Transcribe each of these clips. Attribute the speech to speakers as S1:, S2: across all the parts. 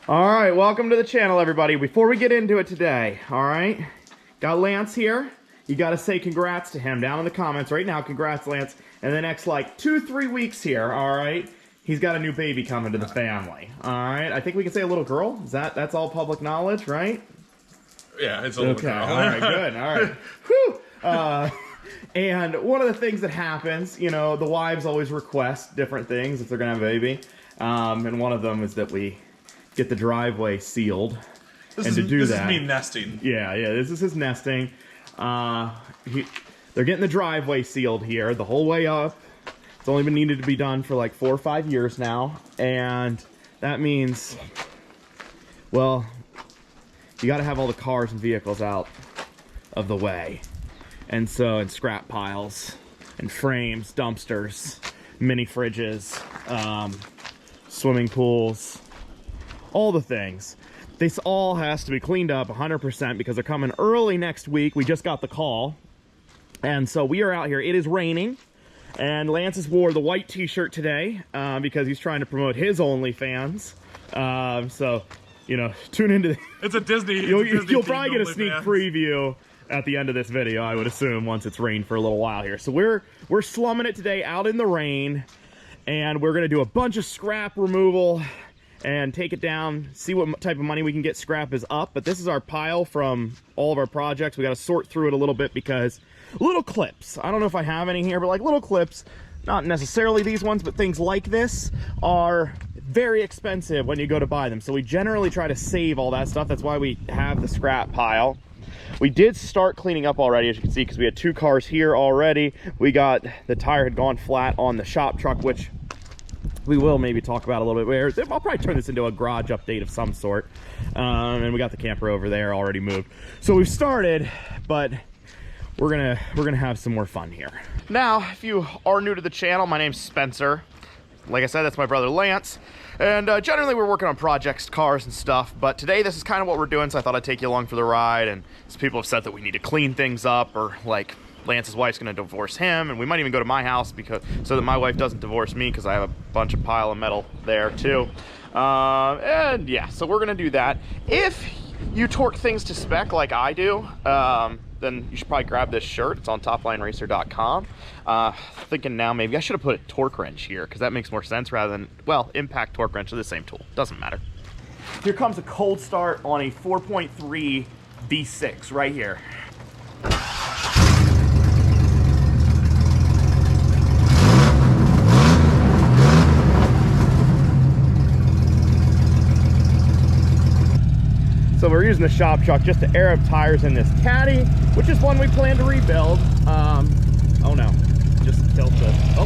S1: All right, welcome to the channel, everybody. Before we get into it today, all right, got Lance here. You got to say congrats to him down in the comments right now. Congrats, Lance. In the next like 2-3 weeks here, all right, he's got a new baby coming to the family. All right, I think we can say a little girl. That's all public knowledge, right?
S2: Yeah, it's a little girl.
S1: All right, good. All right. Whew. And one of the things that happens, you know, the wives always request different things if they're gonna have a baby, and one of them is that we get the driveway sealed.
S2: This is me nesting.
S1: Yeah, this is his nesting. They're getting the driveway sealed here the whole way up. It's only been needed to be done for like 4 or 5 years now, and that means, well, you got to have all the cars and vehicles out of the way, and scrap piles and frames, dumpsters, mini fridges, swimming pools, all the things. This all has to be cleaned up 100% because they're coming early next week. We just got the call. And so we are out here. It is raining. And Lance has wore the white t-shirt today because he's trying to promote his OnlyFans. So, you know, tune into...
S2: It's a Disney...
S1: You'll probably get a sneak preview at the end of this video, I would assume, once it's rained for a little while here. So we're slumming it today out in the rain. And we're going to do a bunch of scrap removal and take it down, see what type of money we can get. Scrap is up, but this is our pile from all of our projects. We got to sort through it a little bit because little clips, I don't know if I have any here, but like little clips, not necessarily these ones, but things like this are very expensive when you go to buy them. So we generally try to save all that stuff. That's why we have the scrap pile. We did start cleaning up already, as you can see, because we had 2 cars here already. We got, the tire had gone flat on the shop truck, which we will maybe talk about a little bit later. I'll probably turn this into a garage update of some sort. And we got the camper over there already moved. So we've started, but we're gonna have some more fun here. Now, if you are new to the channel, my name's Spencer. Like I said, that's my brother Lance. And generally we're working on projects, cars and stuff, but today this is kind of what we're doing, so I thought I'd take you along for the ride. And some people have said that we need to clean things up, or like Lance's wife's gonna divorce him, and we might even go to my house so that my wife doesn't divorce me, because I have a bunch of pile of metal there too. And yeah, so we're gonna do that. If you torque things to spec like I do, then you should probably grab this shirt. It's on toplineracer.com. Thinking now maybe I should have put a torque wrench here, because that makes more sense rather than, well, impact torque wrench are the same tool. Doesn't matter. Here comes a cold start on a 4.3 V6 right here. So we're using the shop truck just to air up tires in this Caddy, which is one we plan to rebuild. Oh no, just tilted. Oh,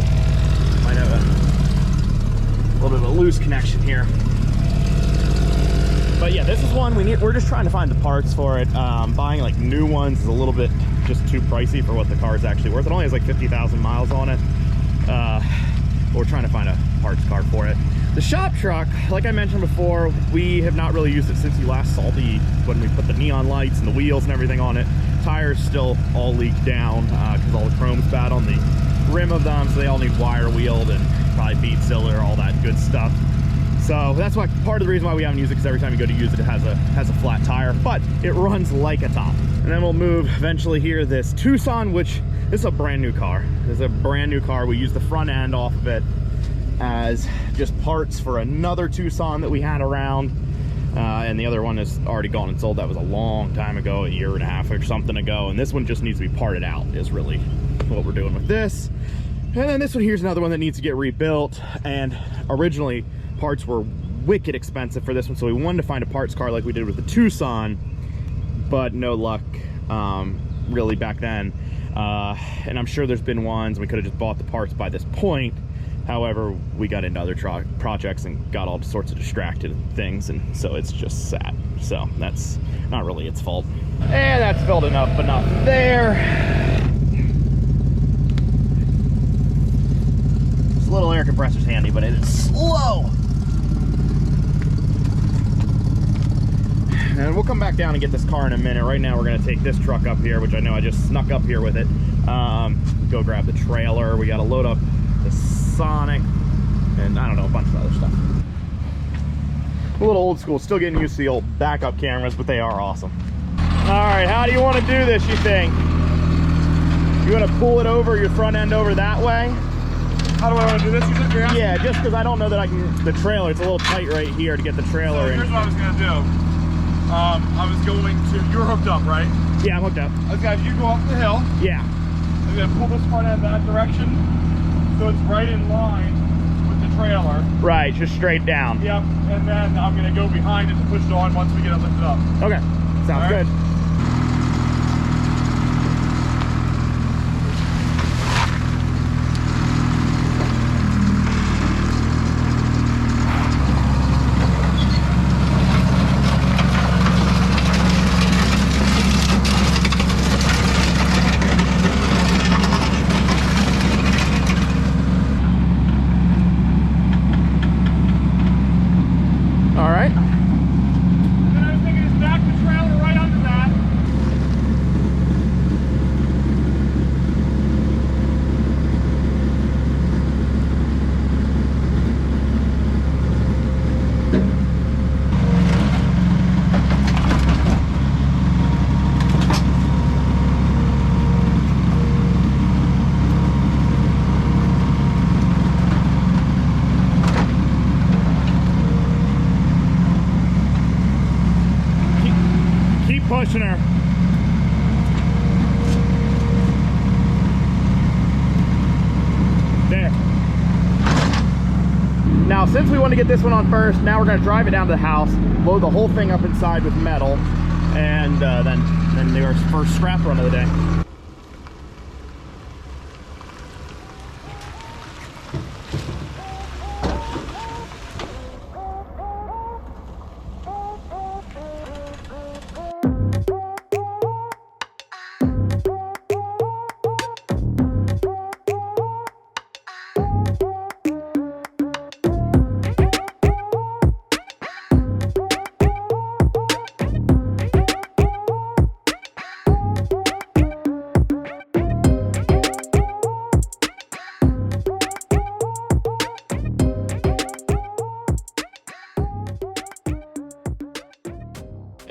S1: might have a little bit of a loose connection here. But yeah, this is one we're just trying to find the parts for it. Buying like new ones is a little bit just too pricey for what the car is actually worth. It only has like 50,000 miles on it. But we're trying to find a parts car for it. The shop truck, like I mentioned before, we have not really used it since you last saw when we put the neon lights and the wheels and everything on it. Tires still all leaked down because all the chrome's bad on the rim of them, so they all need wire wheeled and probably bead sealer, all that good stuff. So that's why part of the reason why we haven't used it, because every time you go to use it, it has a flat tire, but it runs like a top. And then we'll move eventually here this Tucson, which this is a brand new car. This is a brand new car. We use the front end off of it as just parts for another Tucson that we had around, and the other one is already gone and sold. That was a long time ago, a year and a half or something ago, and this one just needs to be parted out is really what we're doing with this. And then this one here's another one that needs to get rebuilt, and originally parts were wicked expensive for this one, so we wanted to find a parts car like we did with the Tucson, but no luck really back then. And I'm sure there's been ones we could have just bought the parts by this point. However, we got into other projects and got all sorts of distracted things, and so it's just sat. So that's not really its fault. And that's filled enough there. This little air compressor's handy, but it is slow. And we'll come back down and get this car in a minute. Right now we're gonna take this truck up here, which I know I just snuck up here with it. Go grab the trailer. We gotta load up the Sonic, and I don't know, a bunch of other stuff. A little old school, still getting used to the old backup cameras, but they are awesome. All right, how do you want to do this, you think? You want to pull it over, your front end over that way?
S2: How do I want to do this?
S1: Yeah, just because I don't know that I can, the trailer, it's a little tight right here to get the trailer in.
S2: Here's what I was going to do. I was going to, you're hooked up, right?
S1: Yeah, I'm hooked up.
S2: Okay, you go up the hill.
S1: Yeah.
S2: I'm going to pull this front end that direction so it's right in line with the trailer.
S1: Right, just straight down.
S2: Yep, and then I'm going to go behind it to push it on once we get it lifted up.
S1: Okay, sounds good. Pushing her. There. Now, since we want to get this one on first, now we're going to drive it down to the house, load the whole thing up inside with metal, and then do our first scrap run of the day.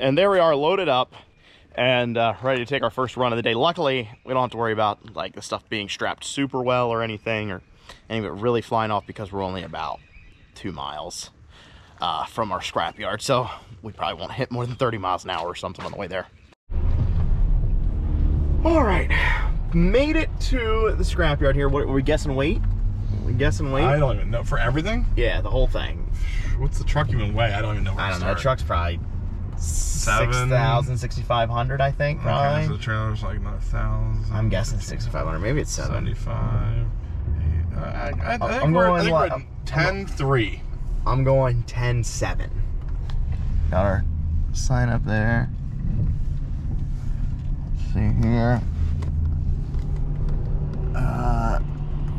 S1: And there we are, loaded up and ready to take our first run of the day. Luckily, we don't have to worry about like the stuff being strapped super well or anything, or any of it really flying off, because we're only about 2 miles from our scrapyard. So we probably won't hit more than 30 miles an hour or something on the way there. All right, made it to the scrapyard here. What, are we guessing weight? We guessing weight?
S2: I don't even know. For everything?
S1: Yeah, the whole thing.
S2: What's the truck even weigh? I don't even know where
S1: I don't know. The truck's probably 6,000, 6,500, I think, probably.
S2: Okay, so the trailer's like 9,000.
S1: I'm guessing 6,500. Maybe it's
S2: 75. I think we're 10.3.
S1: I'm going 10.7. Got our sign up there. Let's see here. All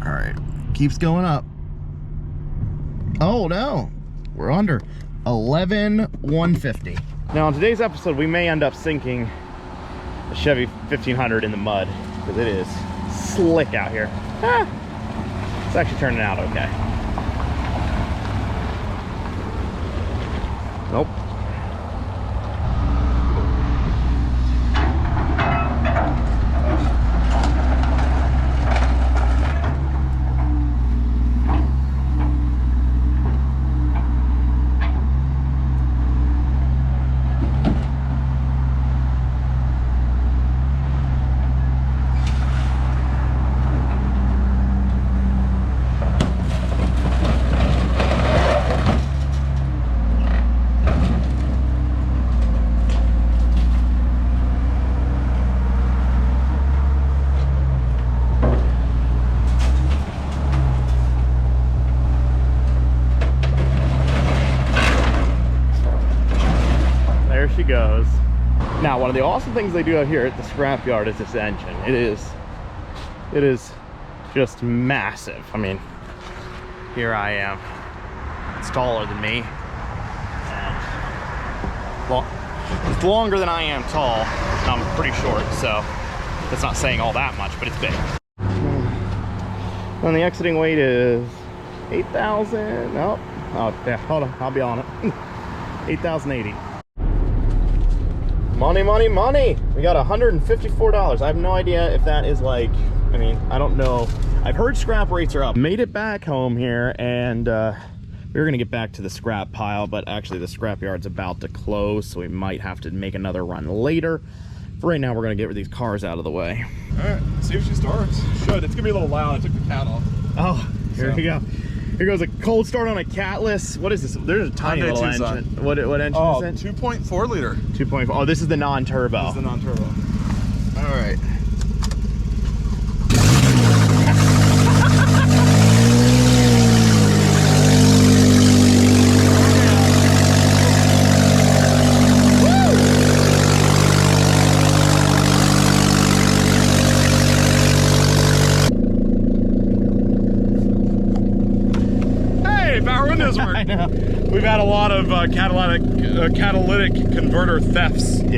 S1: right, keeps going up. Oh no, we're under 11,150. Now, on today's episode, we may end up sinking the Chevy 1500 in the mud, because it is slick out here. It's actually turning out okay. Nope. She goes. Now, one of the awesome things they do out here at the scrapyard is this engine. It is just massive. I mean, here I am. It's taller than me, and it's longer than I am tall. I'm pretty short, so that's not saying all that much, but it's big. And the exiting weight is 8,000. Oh yeah, hold on, I'll be on it. 8,080. Money, money, money. We got $154. I have no idea if that is like, I mean, I don't know. I've heard scrap rates are up. Made it back home here, and we were gonna get back to the scrap pile, but actually the scrap yard's about to close, so we might have to make another run later. For right now, we're gonna get these cars out of the way.
S2: All right, see if she starts. Should. It's gonna be a little loud. I took the cat off.
S1: Oh, here we go. Here goes a cold start on a catless. What is this? There's a tiny little
S2: Tucson.
S1: engine. What engine is it?
S2: 2.4 liter.
S1: 2.4. Oh, this is the non-turbo.
S2: This is the non-turbo.
S1: All right.
S2: I know. We've had a lot of catalytic converter thefts in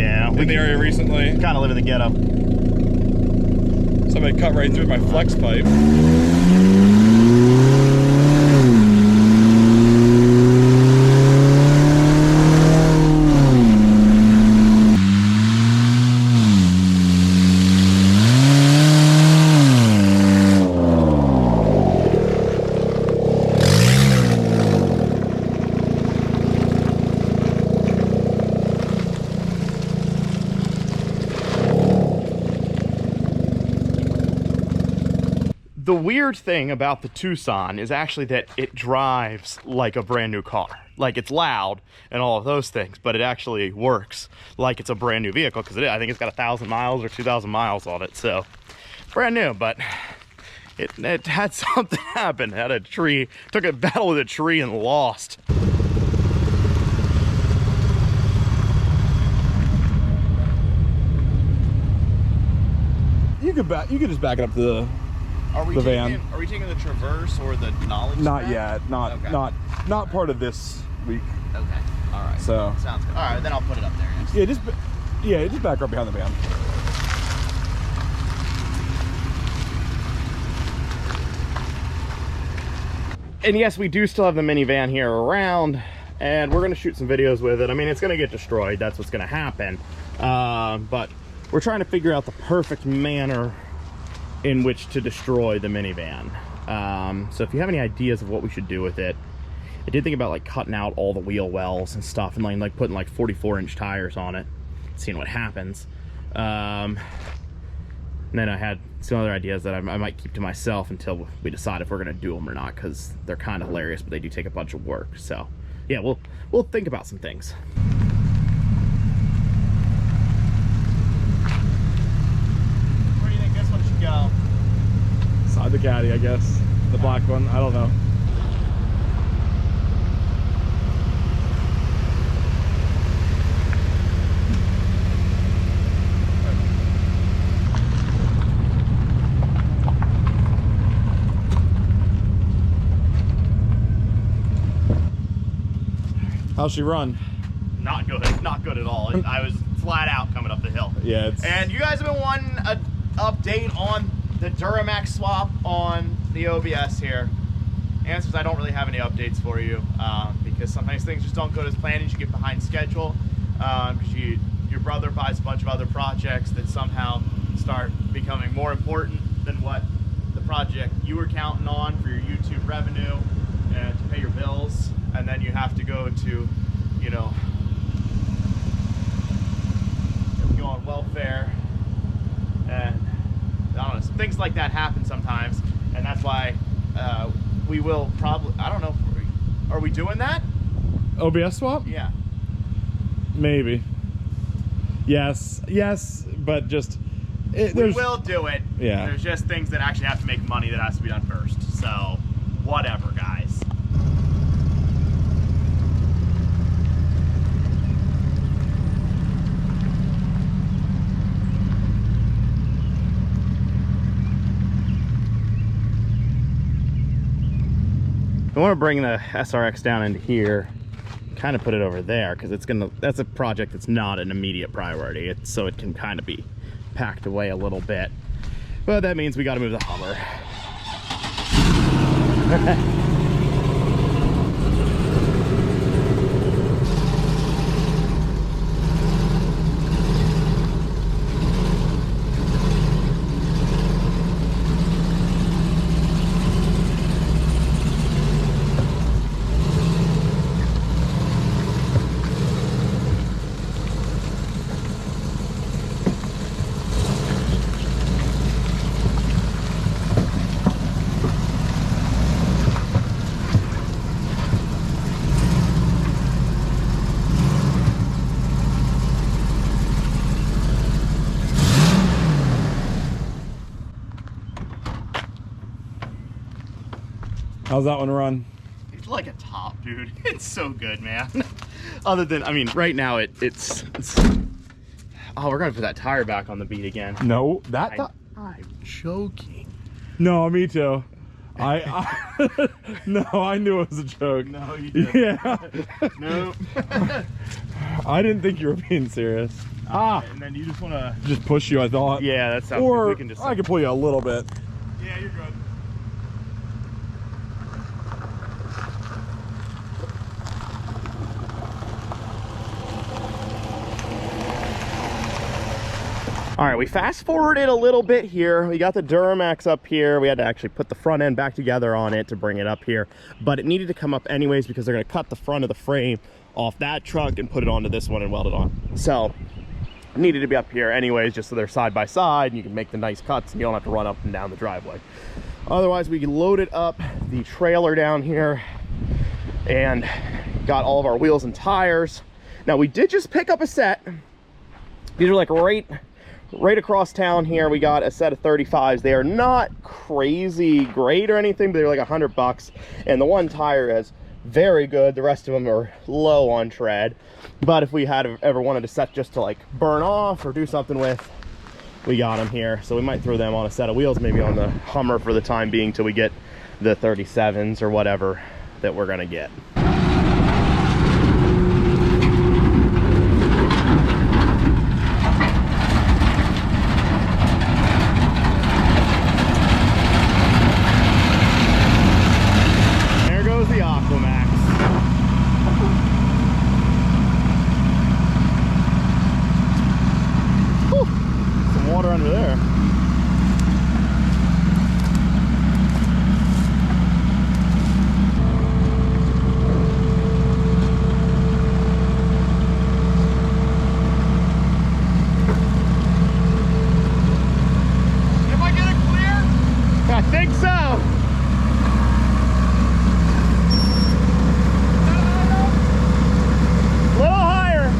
S2: the area recently.
S1: Kind of live in the ghetto.
S2: Somebody cut right through my flex pipe.
S1: The weird thing about the Tucson is actually that it drives like a brand new car. Like, it's loud and all of those things, but it actually works like it's a brand new vehicle, because I think it's got 1,000 miles or 2,000 miles on it. So brand new, but it had something happen. It had a tree, took a battle with a tree and lost.
S2: You could just back it up to the van.
S1: Are we taking the Traverse or the Knowledge?
S2: Not yet. Not part of this week.
S1: Okay. All right.
S2: So
S1: sounds good. All right, then I'll put it up there.
S2: Just back up behind the van.
S1: And yes, we do still have the minivan here around, and we're gonna shoot some videos with it. I mean, it's gonna get destroyed. That's what's gonna happen. But we're trying to figure out the perfect manner in which to destroy the minivan. So if you have any ideas of what we should do with it, I did think about like cutting out all the wheel wells and stuff, and like putting like 44-inch tires on it, seeing what happens. And then I had some other ideas that I might keep to myself until we decide if we're gonna do them or not, because they're kind of hilarious, but they do take a bunch of work. So yeah, we'll think about some things. Where do you think this one should go?
S2: Side the caddy, I guess. The black one. I don't know. How's she run?
S1: Not good. Not good at all. I was flat out coming up the hill.
S2: Yeah.
S1: And you guys have been wanting an update on the Duramax swap on the OBS here. Answer is I don't really have any updates for you, because sometimes things just don't go as planned and you get behind schedule, because your brother buys a bunch of other projects that somehow start becoming more important than what the project you were counting on for your YouTube revenue and to pay your bills. And then you have to go to, you know, go on welfare, and I don't know, some things like that happen sometimes, and that's why we will probably, I don't know, are we doing that?
S2: OBS swap?
S1: Yeah.
S2: Maybe. Yes, but just...
S1: we will do it.
S2: Yeah.
S1: There's just things that actually have to make money that has to be done first. So, whatever, guys. I want to bring the SRX down into here, kind of put it over there, because that's a project that's not an immediate priority, so it can kind of be packed away a little bit. But that means we got to move the Hummer.
S2: How's that one run?
S1: It's like a top, dude. It's so good, man. Other than, I mean, right now it's oh, we're gonna put that tire back on the beat again.
S2: No,
S1: I'm joking.
S2: No, me too. No, I knew it was a joke.
S1: No, you didn't.
S2: Yeah.
S1: Nope.
S2: I didn't think you were being serious.
S1: And then you just wanna
S2: just push you, I thought.
S1: Yeah, that sounds
S2: or
S1: good. We can just
S2: I could pull you a little bit.
S1: Yeah, you're good. All right, we fast forwarded a little bit here. We got the Duramax up here. We had to actually put the front end back together on it to bring it up here, but it needed to come up anyways because they're gonna cut the front of the frame off that truck and put it onto this one and weld it on. So it needed to be up here anyways, just so they're side by side and you can make the nice cuts and you don't have to run up and down the driveway. Otherwise, we loaded up the trailer down here and got all of our wheels and tires. Now we did just pick up a set. These are like right across town here. We got a set of 35s. They are not crazy great or anything, but they're like $100, and the one tire is very good. The rest of them are low on tread, but if we had ever wanted a set just to like burn off or do something with, we got them here. So we might throw them on a set of wheels, maybe on the Hummer for the time being till we get the 37s or whatever that we're gonna get. Under there. If I get it clear? I think so. A little higher.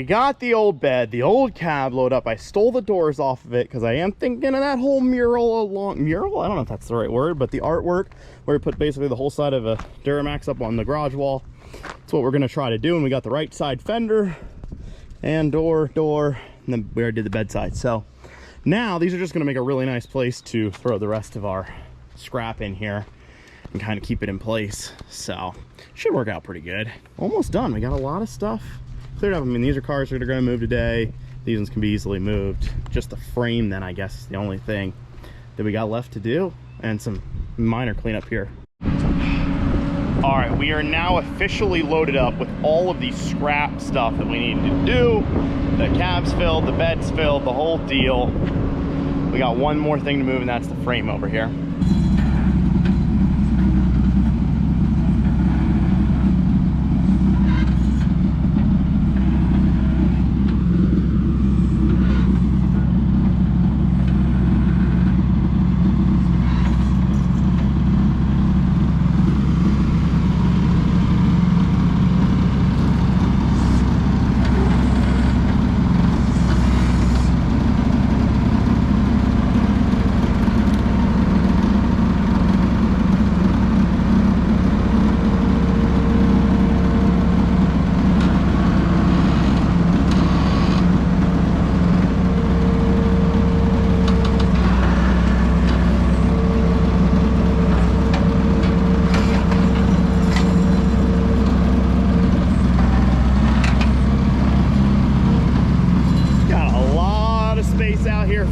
S1: Got the old bed, the old cab load up. I stole the doors off of it because I am thinking of that whole mural I don't know if that's the right word, but the artwork where we put basically the whole side of a Duramax up on the garage wall. That's what we're gonna try to do. And we got the right side fender and door, and then we already did the bedside. So now these are just gonna make a really nice place to throw the rest of our scrap in here and kind of keep it in place. So should work out pretty good. Almost done. We got a lot of stuff cleared up. I mean, these are cars that are going to move today. These ones can be easily moved. Just the frame then, I guess, is the only thing that we got left to do, and some minor cleanup here. All right, we are now officially loaded up with all of the scrap stuff that we need to do. The cab's filled, the bed's filled, the whole deal. We got one more thing to move, and that's the frame over here.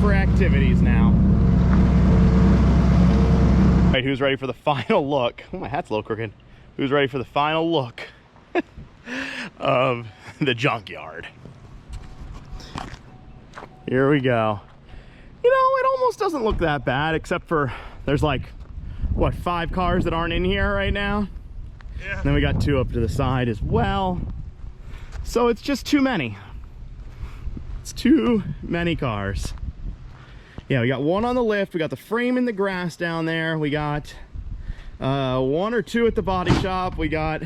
S1: For activities now. All right, who's ready for the final look? Oh, my hat's a little crooked. Who's ready for the final look of the junkyard? Here we go. You know, it almost doesn't look that bad, except for there's like what, 5 cars that aren't in here right now.
S2: Yeah.
S1: And then we got 2 up to the side as well. So it's just too many. It's too many cars. Yeah, we got 1 on the lift. We got the frame in the grass down there. We got 1 or 2 at the body shop. We got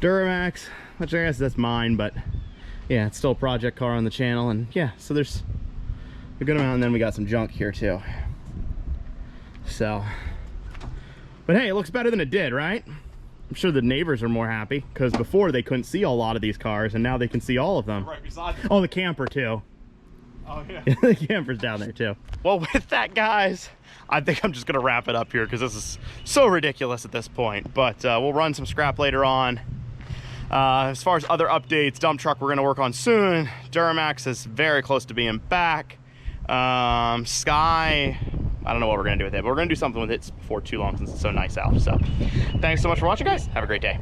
S1: Duramax, which I guess that's mine, but yeah, it's still a project car on the channel. And yeah, so there's a good amount. And then we got some junk here too. So, but hey, it looks better than it did, right? I'm sure the neighbors are more happy, because before they couldn't see a lot of these cars and now they can see all of them.
S2: Right beside them.
S1: Oh, the camper too.
S2: Oh yeah.
S1: The camper's down there too. Well, with that, guys, I think I'm just gonna wrap it up here because this is so ridiculous at this point. But we'll run some scrap later on. As far as other updates, dump truck we're gonna work on soon. Duramax is very close to being back. Sky, I don't know what we're gonna do with it, but we're gonna do something with it before too long since it's so nice out. So thanks so much for watching, guys. Have a great day.